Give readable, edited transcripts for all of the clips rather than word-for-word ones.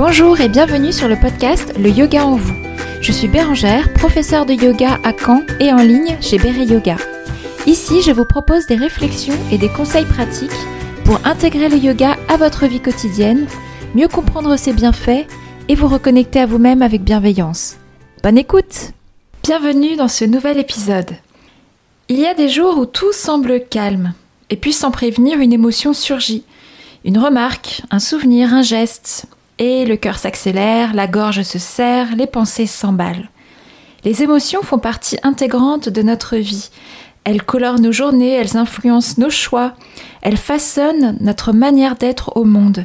Bonjour et bienvenue sur le podcast Le Yoga en vous. Je suis Bérangère, professeure de yoga à Caen et en ligne chez Béré Yoga. Ici, je vous propose des réflexions et des conseils pratiques pour intégrer le yoga à votre vie quotidienne, mieux comprendre ses bienfaits et vous reconnecter à vous-même avec bienveillance. Bonne écoute! Bienvenue dans ce nouvel épisode. Il y a des jours où tout semble calme, et puis sans prévenir, une émotion surgit. Une remarque, un souvenir, un geste, et le cœur s'accélère, la gorge se serre, les pensées s'emballent. Les émotions font partie intégrante de notre vie. Elles colorent nos journées, elles influencent nos choix, elles façonnent notre manière d'être au monde.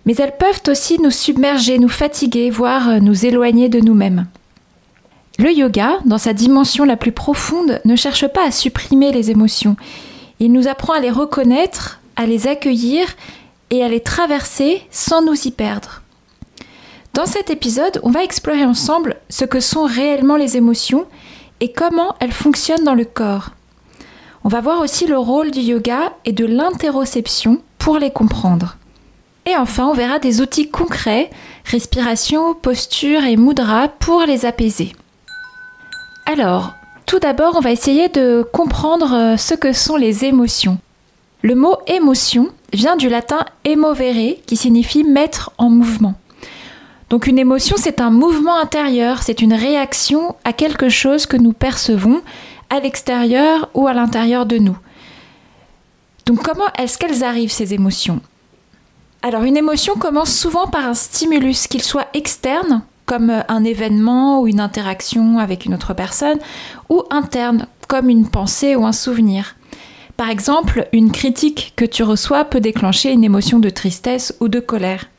Mais elles peuvent aussi nous submerger, nous fatiguer, voire nous éloigner de nous-mêmes. Le yoga, dans sa dimension la plus profonde, ne cherche pas à supprimer les émotions. Il nous apprend à les reconnaître, à les accueillir et à les traverser sans nous y perdre. Dans cet épisode, on va explorer ensemble ce que sont réellement les émotions et comment elles fonctionnent dans le corps. On va voir aussi le rôle du yoga et de l'interoception pour les comprendre. Et enfin, on verra des outils concrets, respiration, posture et mudra pour les apaiser. Alors, tout d'abord, on va essayer de comprendre ce que sont les émotions. Le mot « émotion » vient du latin « emovere » qui signifie « mettre en mouvement ». Donc une émotion, c'est un mouvement intérieur, c'est une réaction à quelque chose que nous percevons à l'extérieur ou à l'intérieur de nous. Donc comment est-ce qu'elles arrivent, ces émotions ? Alors une émotion commence souvent par un stimulus, qu'il soit externe, comme un événement ou une interaction avec une autre personne, ou interne, comme une pensée ou un souvenir. Par exemple, une critique que tu reçois peut déclencher une émotion de tristesse ou de colère.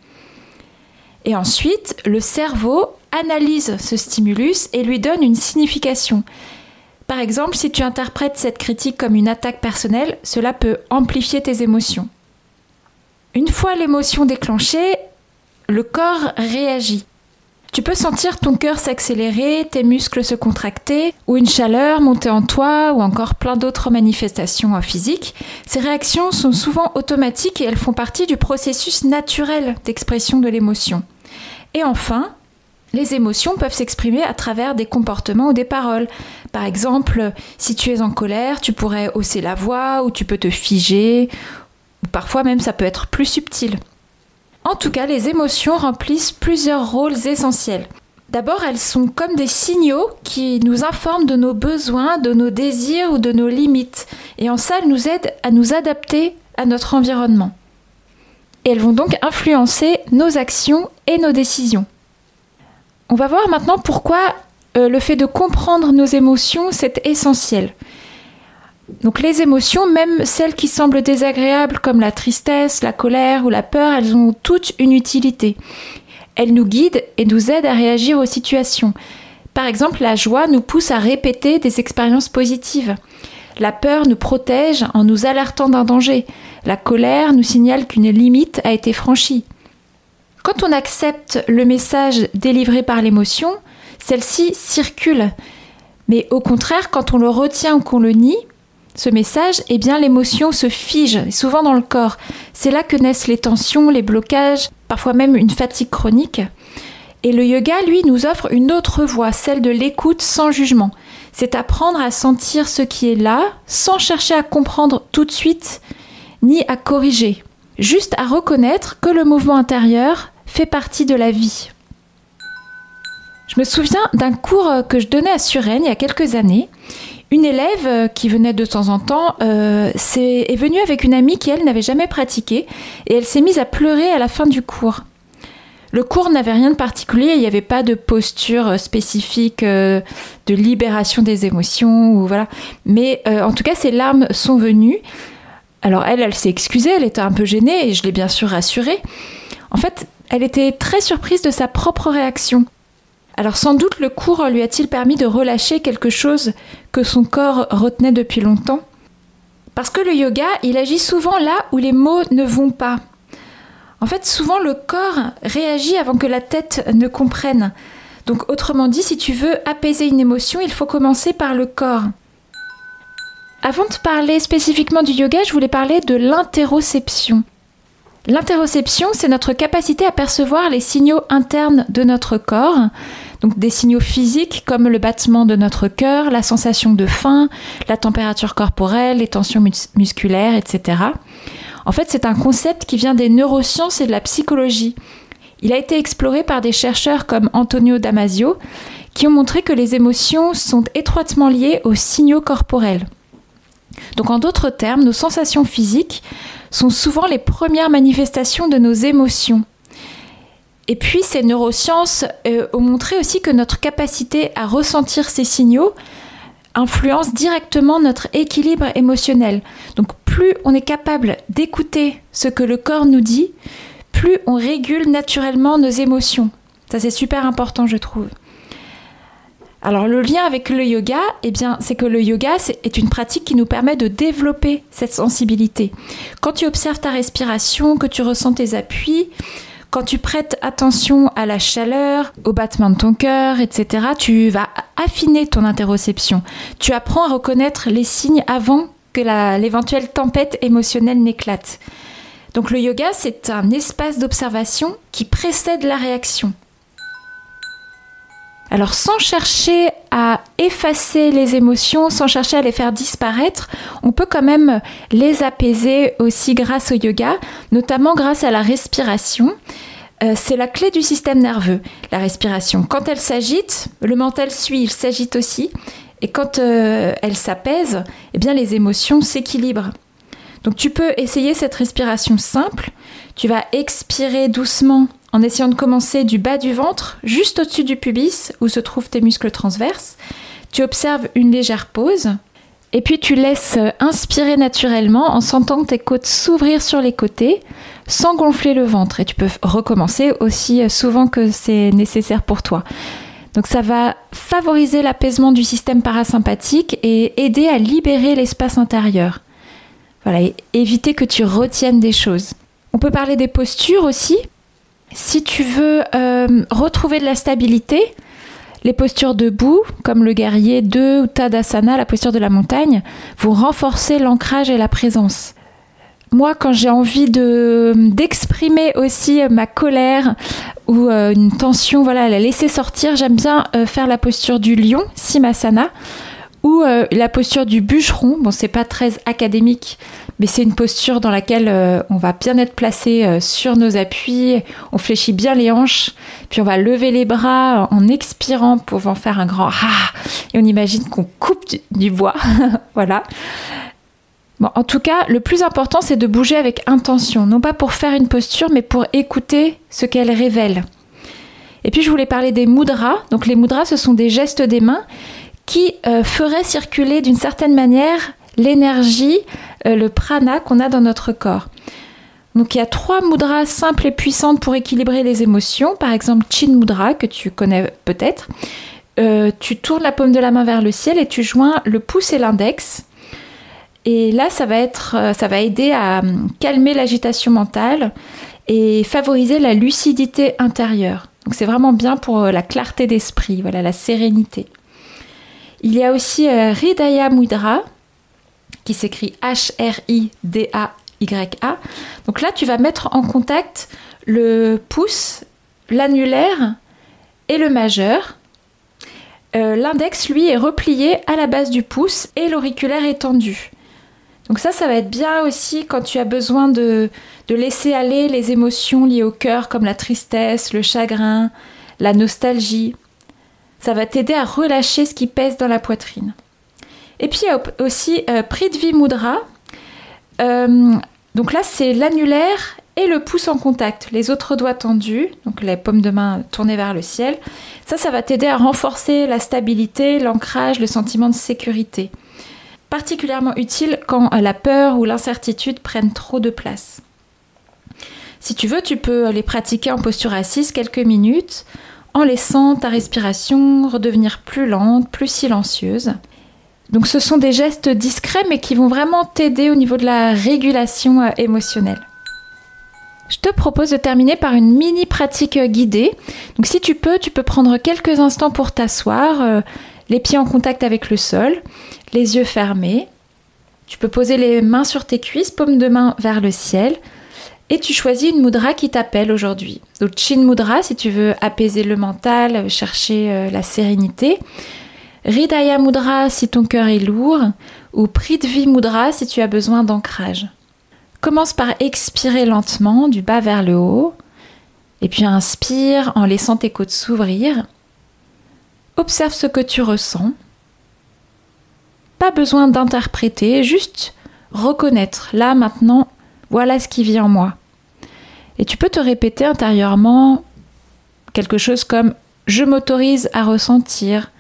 Et ensuite, le cerveau analyse ce stimulus et lui donne une signification. Par exemple, si tu interprètes cette critique comme une attaque personnelle, cela peut amplifier tes émotions. Une fois l'émotion déclenchée, le corps réagit. Tu peux sentir ton cœur s'accélérer, tes muscles se contracter, ou une chaleur monter en toi, ou encore plein d'autres manifestations physiques. Ces réactions sont souvent automatiques et elles font partie du processus naturel d'expression de l'émotion. Et enfin, les émotions peuvent s'exprimer à travers des comportements ou des paroles. Par exemple, si tu es en colère, tu pourrais hausser la voix, ou tu peux te figer, ou parfois même ça peut être plus subtil. En tout cas, les émotions remplissent plusieurs rôles essentiels. D'abord, elles sont comme des signaux qui nous informent de nos besoins, de nos désirs ou de nos limites. Et en ça, elles nous aident à nous adapter à notre environnement. Et elles vont donc influencer nos actions et nos décisions. On va voir maintenant pourquoi le fait de comprendre nos émotions, c'est essentiel. Donc les émotions, même celles qui semblent désagréables comme la tristesse, la colère ou la peur, elles ont toutes une utilité. Elles nous guident et nous aident à réagir aux situations. Par exemple, la joie nous pousse à répéter des expériences positives. La peur nous protège en nous alertant d'un danger. La colère nous signale qu'une limite a été franchie. Quand on accepte le message délivré par l'émotion, celle-ci circule. Mais au contraire, quand on le retient ou qu'on le nie, ce message, eh bien l'émotion se fige, souvent dans le corps. C'est là que naissent les tensions, les blocages, parfois même une fatigue chronique. Et le yoga, lui, nous offre une autre voie, celle de l'écoute sans jugement. C'est apprendre à sentir ce qui est là, sans chercher à comprendre tout de suite, ni à corriger. Juste à reconnaître que le mouvement intérieur fait partie de la vie. Je me souviens d'un cours que je donnais à Suresnes il y a quelques années. Une élève qui venait de temps en temps est venue avec une amie qui, elle, n'avait jamais pratiqué et elle s'est mise à pleurer à la fin du cours. Le cours n'avait rien de particulier, il n'y avait pas de posture spécifique de libération des émotions, ou voilà. Mais en tout cas, ses larmes sont venues. Alors elle s'est excusée, elle était un peu gênée et je l'ai bien sûr rassurée. En fait, elle était très surprise de sa propre réaction. Alors sans doute le cours lui a-t-il permis de relâcher quelque chose que son corps retenait depuis longtemps. Parce que le yoga, il agit souvent là où les mots ne vont pas. En fait, souvent le corps réagit avant que la tête ne comprenne. Donc autrement dit, si tu veux apaiser une émotion, il faut commencer par le corps. Avant de parler spécifiquement du yoga, je voulais parler de l'interoception. L'interoception, c'est notre capacité à percevoir les signaux internes de notre corps, donc des signaux physiques comme le battement de notre cœur, la sensation de faim, la température corporelle, les tensions musculaires, etc. En fait, c'est un concept qui vient des neurosciences et de la psychologie. Il a été exploré par des chercheurs comme Antonio Damasio, qui ont montré que les émotions sont étroitement liées aux signaux corporels. Donc en d'autres termes, nos sensations physiques sont souvent les premières manifestations de nos émotions. Et puis ces neurosciences ont montré aussi que notre capacité à ressentir ces signaux influence directement notre équilibre émotionnel. Donc plus on est capable d'écouter ce que le corps nous dit, plus on régule naturellement nos émotions. Ça c'est super important, je trouve. Alors le lien avec le yoga, c'est que le yoga est une pratique qui nous permet de développer cette sensibilité. Quand tu observes ta respiration, que tu ressens tes appuis, quand tu prêtes attention à la chaleur, au battement de ton cœur, etc., tu vas affiner ton interoception. Tu apprends à reconnaître les signes avant que l'éventuelle tempête émotionnelle n'éclate. Donc le yoga, c'est un espace d'observation qui précède la réaction. Alors sans chercher à effacer les émotions, sans chercher à les faire disparaître, on peut quand même les apaiser aussi grâce au yoga, notamment grâce à la respiration. C'est la clé du système nerveux, la respiration. Quand elle s'agite, le mental suit, il s'agite aussi. Et quand elle s'apaise, les émotions s'équilibrent. Donc tu peux essayer cette respiration simple. Tu vas expirer doucement en essayant de commencer du bas du ventre, juste au-dessus du pubis, où se trouvent tes muscles transverses. Tu observes une légère pause, et puis tu laisses inspirer naturellement en sentant tes côtes s'ouvrir sur les côtés, sans gonfler le ventre. Et tu peux recommencer aussi souvent que c'est nécessaire pour toi. Donc ça va favoriser l'apaisement du système parasympathique et aider à libérer l'espace intérieur. Voilà, et éviter que tu retiennes des choses. On peut parler des postures aussi. Si tu veux retrouver de la stabilité, les postures debout, comme le guerrier 2 ou Tadasana, la posture de la montagne, vont renforcer l'ancrage et la présence. Moi, quand j'ai envie d'exprimer aussi ma colère ou une tension, la laisser sortir, j'aime bien faire la posture du lion, Simasana, ou la posture du bûcheron. Bon, c'est pas très académique, mais c'est une posture dans laquelle on va bien être placé sur nos appuis, on fléchit bien les hanches, puis on va lever les bras en expirant pour en faire un grand « ah » et on imagine qu'on coupe du bois. Voilà. Bon, en tout cas, le plus important, c'est de bouger avec intention, non pas pour faire une posture, mais pour écouter ce qu'elle révèle. Et puis, je voulais parler des mudras. Donc, les mudras, ce sont des gestes des mains qui feraient circuler d'une certaine manière l'énergie, le prana qu'on a dans notre corps. Donc, il y a 3 mudras simples et puissantes pour équilibrer les émotions. Par exemple, Chin Mudra, que tu connais peut-être. Tu tournes la paume de la main vers le ciel et tu joins le pouce et l'index. Et là, ça va aider à calmer l'agitation mentale et favoriser la lucidité intérieure. Donc, c'est vraiment bien pour la clarté d'esprit, la sérénité. Il y a aussi Hridaya Mudra, qui s'écrit Hridaya. Donc là, tu vas mettre en contact le pouce, l'annulaire et le majeur. L'index, lui, est replié à la base du pouce et l'auriculaire est tendu. Donc ça va être bien aussi quand tu as besoin de laisser aller les émotions liées au cœur, comme la tristesse, le chagrin, la nostalgie. Ça va t'aider à relâcher ce qui pèse dans la poitrine. Et puis il y a aussi Prithvi Mudra. Donc là, c'est l'annulaire et le pouce en contact, les autres doigts tendus, donc les paumes de main tournées vers le ciel. Ça va t'aider à renforcer la stabilité, l'ancrage, le sentiment de sécurité. Particulièrement utile quand la peur ou l'incertitude prennent trop de place. Si tu veux, tu peux les pratiquer en posture assise quelques minutes, en laissant ta respiration redevenir plus lente, plus silencieuse. Donc ce sont des gestes discrets mais qui vont vraiment t'aider au niveau de la régulation émotionnelle. Je te propose de terminer par une mini pratique guidée. Donc si tu peux prendre quelques instants pour t'asseoir, les pieds en contact avec le sol, les yeux fermés. Tu peux poser les mains sur tes cuisses, paume de main vers le ciel, Et tu choisis une mudra qui t'appelle aujourd'hui. Donc Chin Mudra si tu veux apaiser le mental, chercher la sérénité. Hridaya Mudra si ton cœur est lourd. Ou Prithvi Mudra si tu as besoin d'ancrage. Commence par expirer lentement du bas vers le haut. Et puis inspire en laissant tes côtes s'ouvrir. Observe ce que tu ressens. Pas besoin d'interpréter, juste reconnaître. Là, maintenant, voilà ce qui vit en moi. Et tu peux te répéter intérieurement quelque chose comme « Je m'autorise à ressentir »,«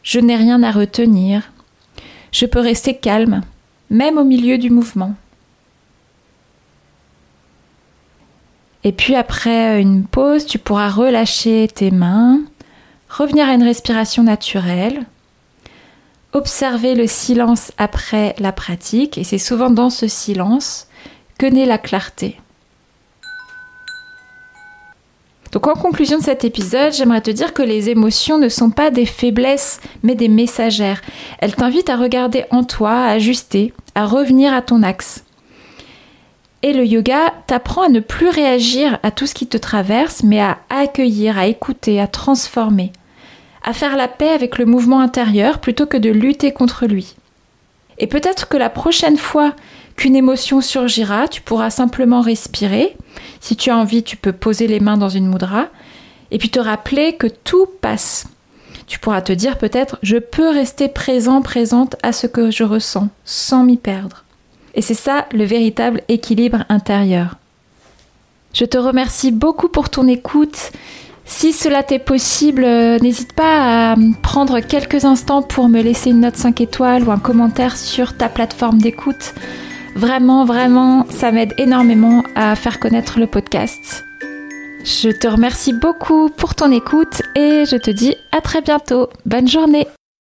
Je n'ai rien à retenir »,« Je peux rester calme, même au milieu du mouvement ». Et puis après une pause, tu pourras relâcher tes mains, revenir à une respiration naturelle, observer le silence après la pratique, et c'est souvent dans ce silence que naît la clarté. Donc en conclusion de cet épisode, j'aimerais te dire que les émotions ne sont pas des faiblesses, mais des messagères. Elles t'invitent à regarder en toi, à ajuster, à revenir à ton axe. Et le yoga t'apprend à ne plus réagir à tout ce qui te traverse, mais à accueillir, à écouter, à transformer, à faire la paix avec le mouvement intérieur plutôt que de lutter contre lui. Et peut-être que la prochaine fois qu'une émotion surgira, tu pourras simplement respirer. Si tu as envie, tu peux poser les mains dans une mudra et puis te rappeler que tout passe. Tu pourras te dire peut-être « Je peux rester présent, présente à ce que je ressens, sans m'y perdre ». Et c'est ça le véritable équilibre intérieur. Je te remercie beaucoup pour ton écoute. Si cela t'est possible, n'hésite pas à prendre quelques instants pour me laisser une note 5 étoiles ou un commentaire sur ta plateforme d'écoute. Vraiment, vraiment, ça m'aide énormément à faire connaître le podcast. Je te remercie beaucoup pour ton écoute et je te dis à très bientôt. Bonne journée!